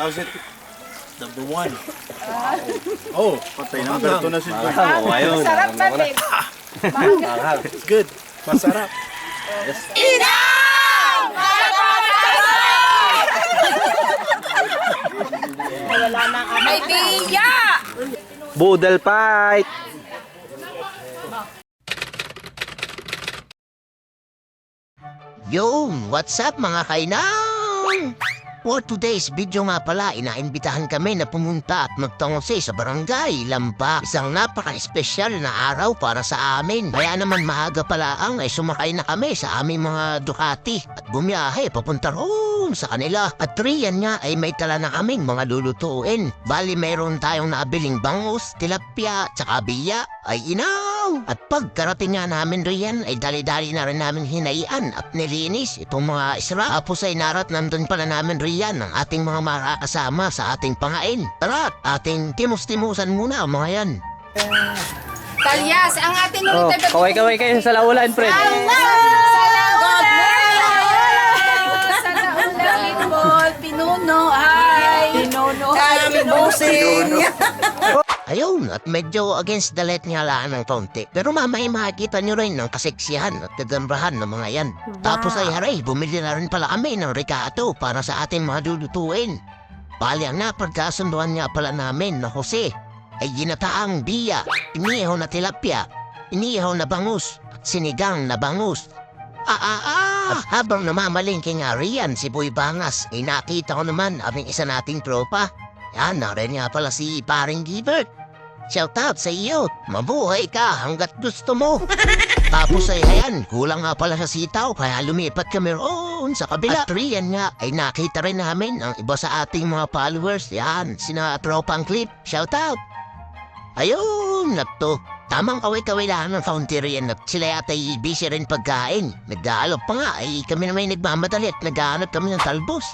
How's it? Number 1. Oh, patay na. Ito na si Boy. Ayun. Sarap ba, babe? It's good. Masarap. May biya! Boodle fight! Yung, what's up mga kainang? For today's video nga pala, inaimbitahan kami na pumunta at magtongose sa barangay Lamba. Isang napaka-espesyal na araw para sa amin. Kaya naman maaga pala ay sumakay na kami sa aming mga Ducati at bumiyahe papunta roon sa kanila. At riyan nga ay may tala na kaming mga lulutuin. Bali mayroon tayong nabiling bangus, tilapia, tsaka biya ay inaw. At pagkarating nga namin riyan ay dali-dali na rin namin hinaian at nilinis itong mga isra. Tapos ay narat nandun pala namin riyan ang ating mga makakasama sa ating pangain. Tara, ating timus-timusan muna mga yan. Talyas, ang ating Oh, ulit kaway-kaway kayo sa laulan, friend. Pinuno, hi! Pinuno, hi! Pinusing! Ayun, at medyo against the light nga laan ng konti. Pero mamaya makikita nyo rin ng kaseksihan at kagandahan ng mga yan. Tapos ay haray, bumili na rin pala kami ng rikato para sa ating mga lulutuin. Bali ang napagkasunduan nga pala namin na Jose ay ginataang biya, inihaw na tilapia, inihaw na bangus, at sinigang na bangus. At habang namamalingki nga riyan si Boy Bangas, ay nakita ko naman aming isa nating tropa. Yan, narin nga pala si Paring Gilbert. Shout out sa iyo, mabuhay ka hanggat gusto mo. Tapos ay ayan, kulang nga pala sa sitaw kaya lumipat kami roon sa kabila. At riyan nga ay nakita rin namin ang iba sa ating mga followers. Yan, sina Tropang Clip, shout out. Ayun, nakto. Tamang kaway-kaway lang ng fountain at sila yata ay busy rin pagkain. Nagdaalop pa nga ay kami naman nagmamadali at naghahanap kami ng talbos.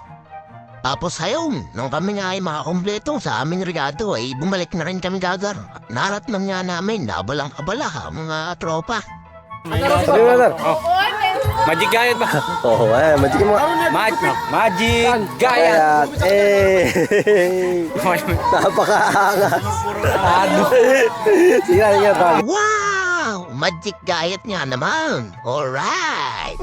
Tapos hayong, nung kami nga ay makakompleto sa aming regado ay bumalik na rin kami gagar. Narat na nga namin na abalang-abala mga tropa. Sabi mo, sir. Magic gayat ba? Oo, magic mo. Magic gayat. Napakaangas. Sige nga, Bang. Wow! Magic gayat nga naman. Alright!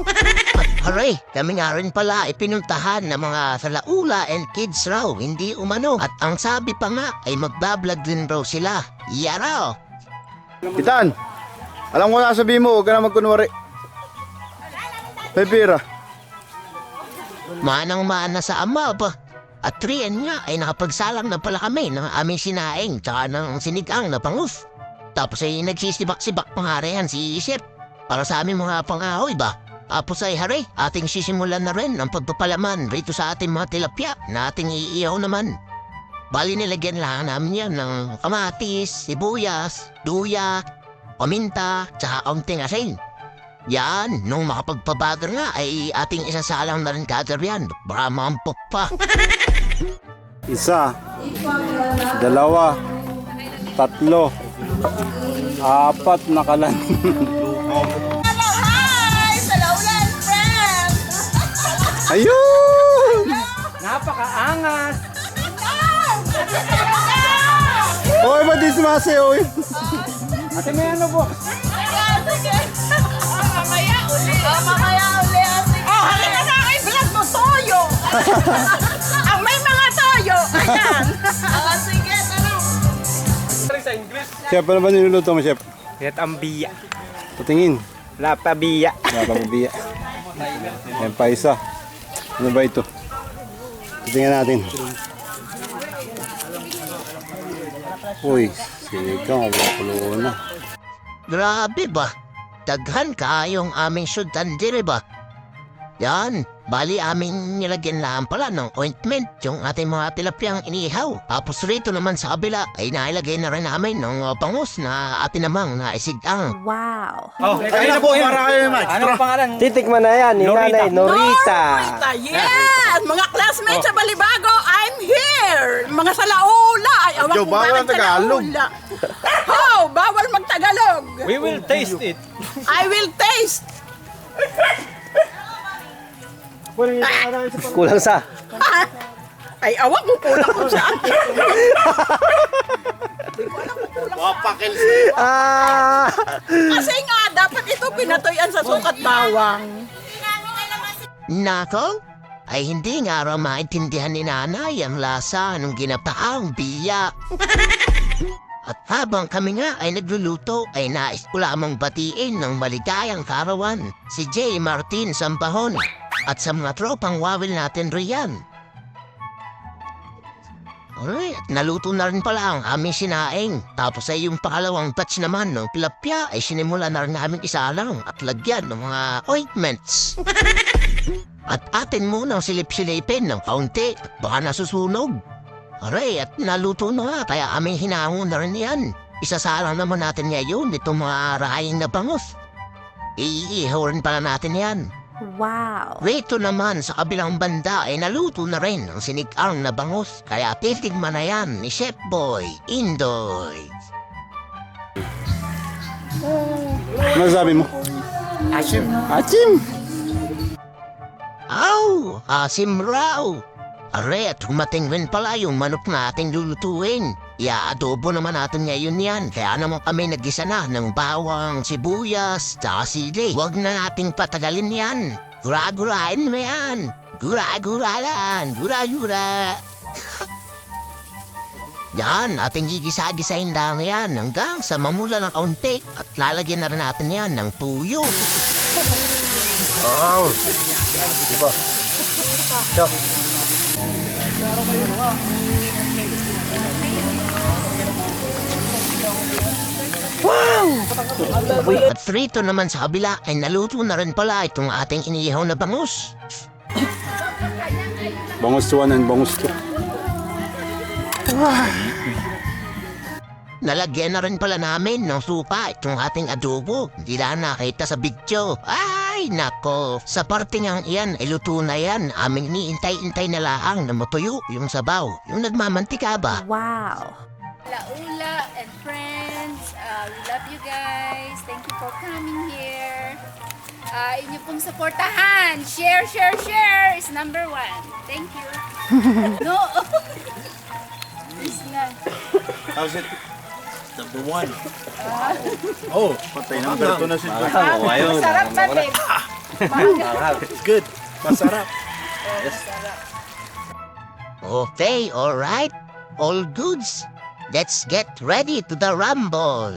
At haray, kami nga rin pala ipinuntahan ng mga salaula and kids raw, hindi umano. At ang sabi pa nga ay magbablog din raw sila. Yaraw! Pitan, alam ko na sabihin mo, huwag ka na magkunwari. May pira. Manang-mana sa ama pa. At riyan nga ay nakapagsalang na pala kami ng aming sinaing tsaka ng sinigang na bangus. Tapos ay nagsisibak-sibak pangharehan si Chef para sa aming mga pangahoy ba. Tapos ay hari, ating sisimulan na rin ang pagpapalaman rito sa ating mga tilapia na ating iihaw naman. Bali nilagyan lang namin yan ng kamatis, sibuyas, luya, paminta, tsaka kaunting asin. Yan, nung makapagpabagar nga ay ating isasalang na rin kadar yan. Baka mampok pa. Isa, dalawa, tatlo, apat na kalan. Hi! Salaulan, friend! Ayun! Napakaangas. Oy, ba't di sumasi, oy? Ate, may ano po? Mamaya uli. Mamaya uli. Oh, halika na kay vlog mo, toyo! Ang may mga toyo! Ayan! Sige, tanong. Sa English. Chef, ano ba niluluto mo, Chef? Yan ang biya. Patingin. Lapabiya. Napamubiya. Ayan pa isa. Ano ba ito? Tingnan natin. Uy, sigang, wakulo na. Grabe ba? Daghan ka yung aming syudan dire ba? Yan, bali aming nilagyan lang pala ng ointment yung ating mga tilapyang inihaw. Tapos rito naman sa kabila ay nailagay na rin namin ng bangus na atin namang naisigang. Wow! Oh, kayo na po yun. Ano ang pangalan? Titikman na yan, ni Nanay Norita. Yes! Mga classmates sa Balibago, I'm here! Mga salaula! Ay, awak Yo, mo bawal ba ang Tagalog. Oh, bawal mag-Tagalog! We will taste it. I will taste! Kulang sa. Ay, awak mo po lang ko sa akin. Ah! Kasi nga, dapat ito pinatoyan sa sukat bawang. Nako, ay hindi nga raw maintindihan ni nanay ang lasa ng ginapaang biya. At habang kami nga ay nagluluto, ay nais ko lamang batiin ng maligayang karawan si J. Martin Sampahon at sa mga tropang wawil natin riyan. Alright, naluto na rin pala ang aming sinaing. Tapos ay yung pangalawang batch naman ng tilapia ay sinimula na rin namin isalang at lagyan ng mga ointments. At atin munang silip-silipin ng kaunti at baka nasusunog. Aray, at naluto na nga kaya aming hinangon na rin yan. Isasalang naman natin ngayon itong mga rahaying na bangus. Iihaw rin pala natin yan. Wow. Rito naman sa kabilang banda ay naluto na rin ang sinigang na bangus. Kaya titigman na yan ni Chef Boy Indoy. Ano sabi mo? Asim. Asim! Aw! Asim raw! Are, at humating rin pala yung manok nating lulutuin. Ia-adobo naman natin ngayon yan. Kaya naman kami nagisa na ng bawang, sibuyas, tsaka sili. Huwag na nating patagalin yan. Gura-gurain mo yan. Gura-guralan. Gura-gura. Yan, ating gigisa-gisahin lang yan hanggang sa mamula ng kaunti. At lalagyan na rin natin yan ng tuyo. Oh! Diba? Siya. At rito naman sa kabila ay naluto na rin pala itong ating inihaw na bangus. Bangus 1 and bangus 2. Nalagyan na rin pala namin ng supa itong ating adobo. Hindi na nakita sa video. Ay, nako. Sa parte ngang iyan, ay luto na yan. Aming niintay-intay na laang na matuyo yung sabaw. Yung nagmamantika ba? Wow. Ula and friends, we love you guys. Thank you for coming here. Inyo pong supportahan. Share, share, share is number 1. Thank you. No. Please lang. How's it? Number 1. Oh, patay na. Ito na si Joy. Sarap ba, babe? It's good. Masarap. Okay, alright. All goods. Let's get ready to the rumble.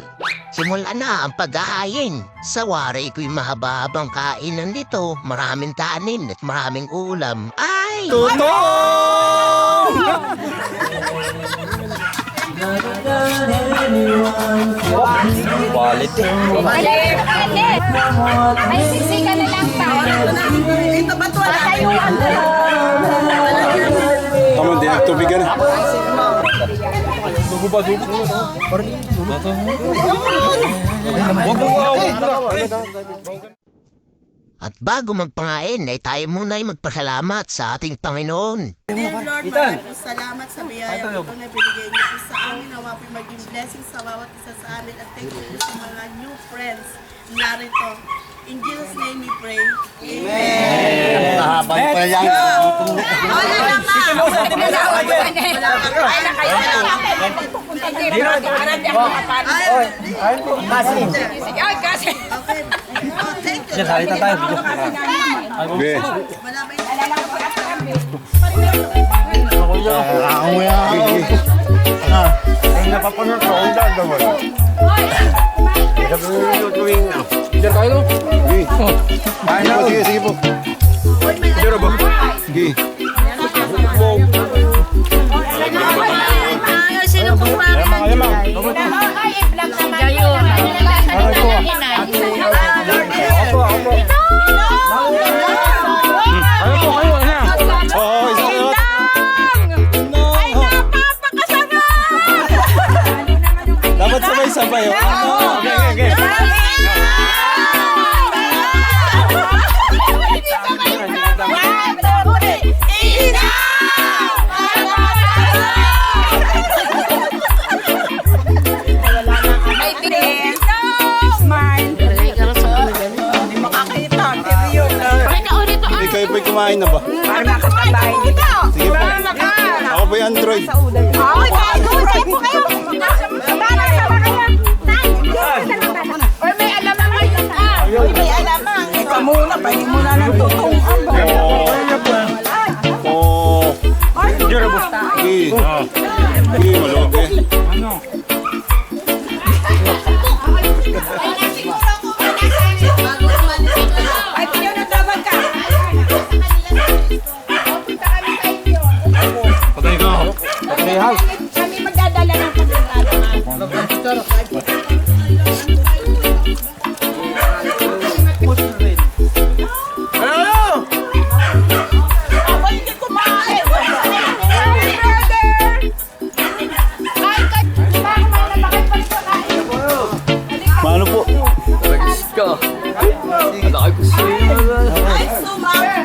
Simula na ang pag-aayin. Sa wari ko'y mahaba-habang kainan nito. Maraming kanin at maraming ulam. Ay! Quality. May sisiga na lang pa. Ito ba ito? Patayuan mo. Tama, di nagtubigan na. At bago magpangain ay tayo muna ay magpasalamat sa ating Panginoon. Dear Lord, maraming salamat sa biyaya ito na binigay niyo po sa amin. Nawa po maging blessing sa bawat isa sa amin. At thank you po sa mga new friends narito. In Jesus' name we pray. Amen. Nahabay pa yan. Kasi. Okay. Oh, thank you. Salita tayo. Okay. Wala ba Ako yan. Ay, napapanood ko. Ang gagawin. Diyan tayo. Ay, na. Sige, sige po. Diyan ba? Sige. Sino pong parang? Ay, i-vlog naman. Oo, isang yun. Dapat sabay-sabay. Okay, okay. Smile. kumain na ba? Para nakatabahin kita. Sige po. Ako po yung Android. Okay, tayo po kayo. Para sama kayo. Or may alamang ngayon ka. Uy, may alamang. Ikaw muna, pahin mo na ng tutong. Oh. Malog eh. Ay, piyo na tawag ka. Kami magdadala ng pagkakalo. Ako hindi kumain. Happy birthday! Ay, bakit na bakit pa rin kumain? Paano po? Ay, sumar! Ay, sumar!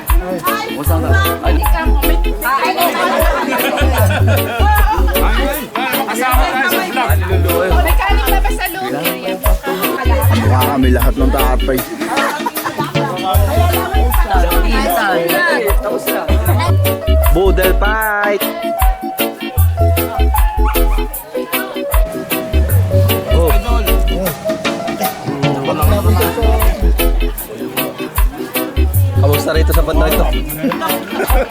Mekanik na ba sa loob? Mukha kami lahat ng tatay. Boodle fight! Oh. Kamusta rito sa banda ito?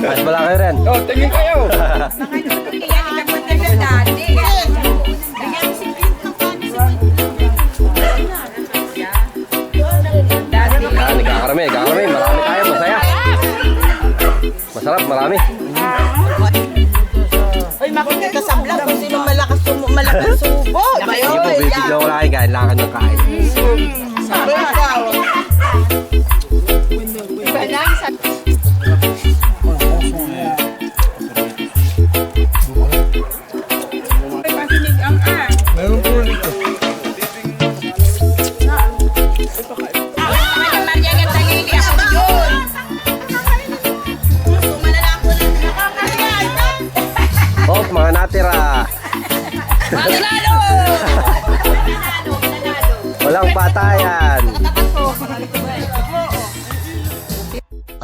Ayos bala kayo rin? Oh, tingin kayo! Yan, nagkakarami. Marami tayo, masaya. Masarap, marami. Ay, makikita sa vlog kung sino malakas subo. Sige po, bibigyan ko lang kain. Lakad ng kain. Sabi daw. Oh, mga natira. Walang patayan.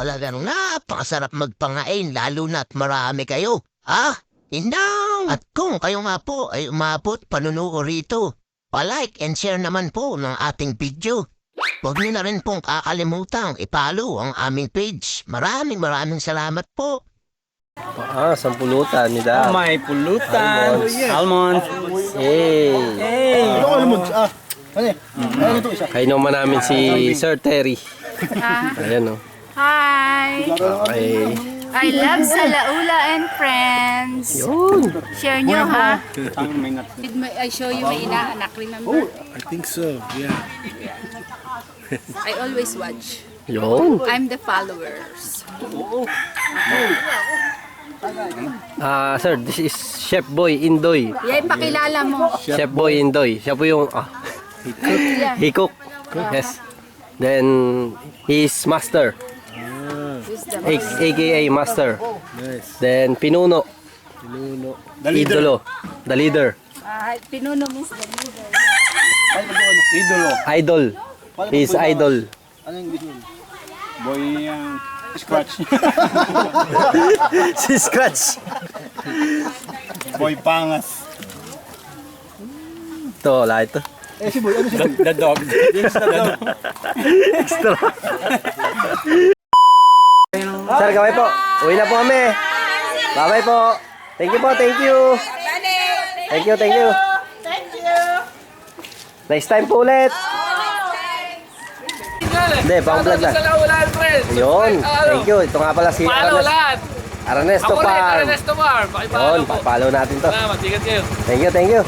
Talagang napakasarap magpangain lalo na't marami kayo. Ah, inang! At kung kayo nga po ay umabot panunuo rito, pa-like and share naman po ng ating video. Huwag niyo na rin pong kakalimutang ipalo ang aming page. Maraming salamat po. Ah, sampulutan ni Dad. May pulutan. Almonds. Hey. Ano alam mo? Ano ito isa? Kain naman namin si Sir Terry. Ayan o. Hi! Okay. I love Salaula and friends. Yun. Share nyo ha. I show you my inaanak, remember? I think so, yeah. I always watch. Yun. I'm the followers. Sir, this is Chef Boy Indoy. Yan, pakilala mo. Chef Boy Indoy. Siya po yung, he cook. Yes. Then, he's master. AKA master. Then, Pinuno. Idolo. The leader. Pinuno means the leader. Idol. He's idol. Boy, scratch. Si Scratch. Boy pangas. Ito, wala ito. The dog. Extra. Sir, gawin po. Uwi na po kami. Bye-bye po. Thank you po, thank you. Thank you, thank you. Next time po ulit. Hindi, pang vlog lang. Yun, thank you. Ito nga pala si Ernesto Farm. Yun, papalo natin to. Salamat, ingat kayo. Thank you, thank you.